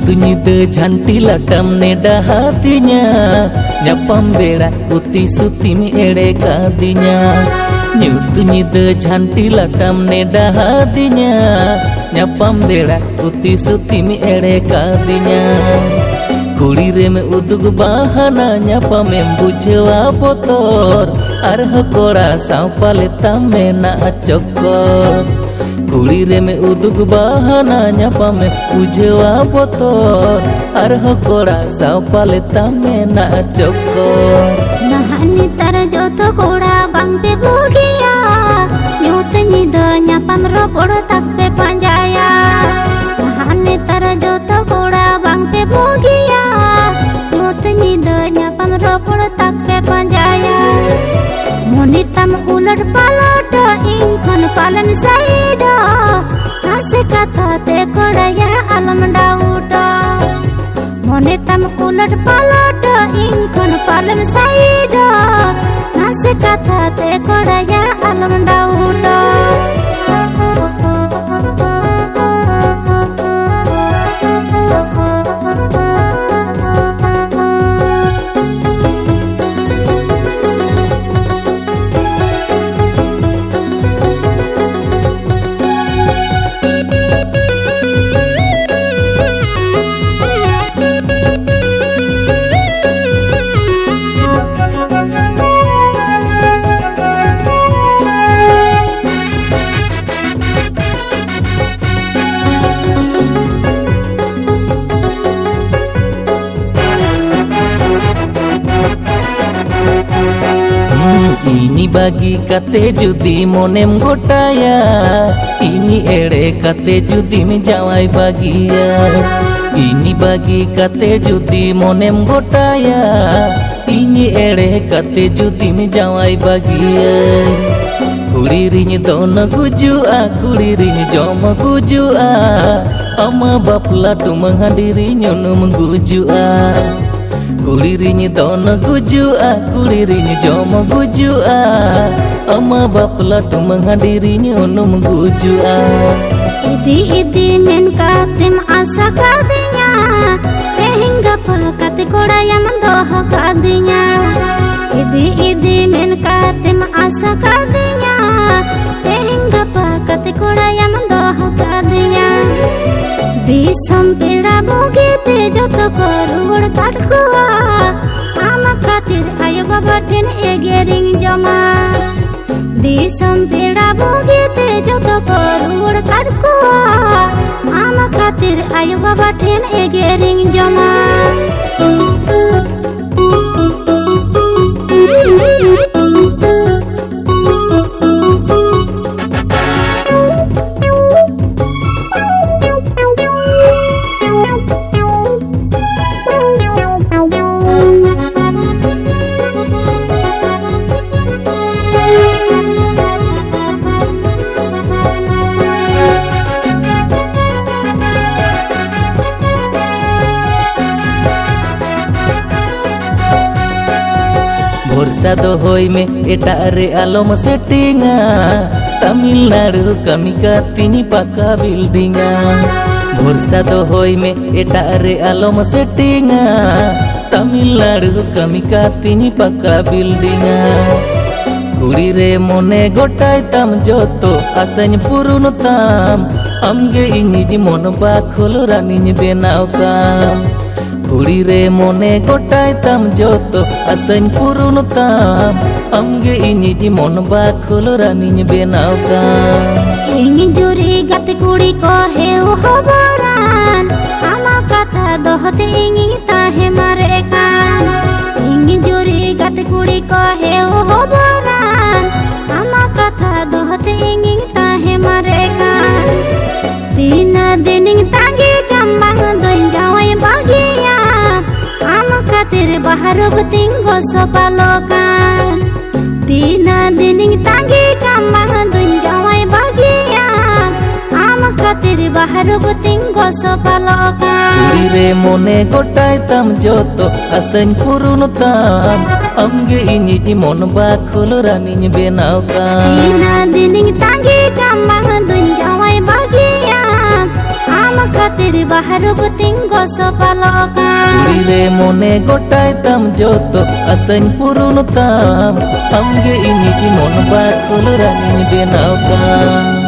Nyutu nyutu janti latam neda hatinya Nyapam beda uti sutimi ere kadinya Nyutu nyutu janti latam neda hatinya Nyapam beda uti sutimi ere kadinya Kuli reme udug bahana nyapam embujwa potor Arho kora saupale tamena acokor Kuli reme udug bahana nyapam embujwa potor Arho kora saupale tamena acokor Nahani tara joto kora bang pe bugia Nyut nyida nyapam ropor tak pe panjaya Nahani tara joto kora bang pe bugia Nyut nyida nyapam ropor tak pe panjaya Monitam ular palot ingkon palan saida Nase kata te kora ya alam dauda Monitam ular palot ingkon palan saida Nase kata te kora ya alam dauda Ini bagi kate judi monem gotaya Ini ere kate judi menjawai bagia Ini bagi kate judi monem gotaya Ini ere kate judi menjawai bagia Kulirinya dona gujua kulirinya joma gujua Ama bapla tu menghadiri nyono menggujua Kulirinya dona gujua, kulirinya joma gujua Ama bapla tu menghadirinya unu menggujua Idi men katim asa kadinya Hingga pelkati koda yang mendoh kadinya Idi men katim asa kadinya Hingga pelkati koda yang mendoh kadinya Disam pira bogite joto korur karkuwa Ama katir ayo baba ten egering jama Disam pira bogite joto korur karkuwa Ama katir ayo baba ten egering jama Borsa dohoi me etare alom settinga Tamil Nadu kami katini paka buildinga Borsa dohoi me etare alom settinga Tamil Nadu kami katini paka buildinga Kuri re mone gotai tam joto asany purun tam Amge ingi mon bakhol raninya benau kam Kuri re mone gotai tam joto asany purun tam Amge ingi mon bakhol raninya benau kam Ingi juri gate kuri ko heu hobaran Ama kata dohte ingi tahe marekan Ingi juri gate kuri ko heu hobaran Ama kata dohte ingi tahe marekan Tina dining tangi kambang doin jawai bagia Ama katir bahar betinggo sopalokan Tina dining tangi kambang doin jawai bagia Ama katir bahar betinggo sopalokan Kuri re mone gotai tam joto asany purun tam Amge ingi mon bakhol raninya benau kam Tina dining tangi kambang doin jawai bagia খাতির বাহারু তিঙ্গ সপালকা রে মনে গোটাই তাম যত আসাইন পূরণ তাম আমগে ইনি কি মন বাকুল রানী বেনাও তাম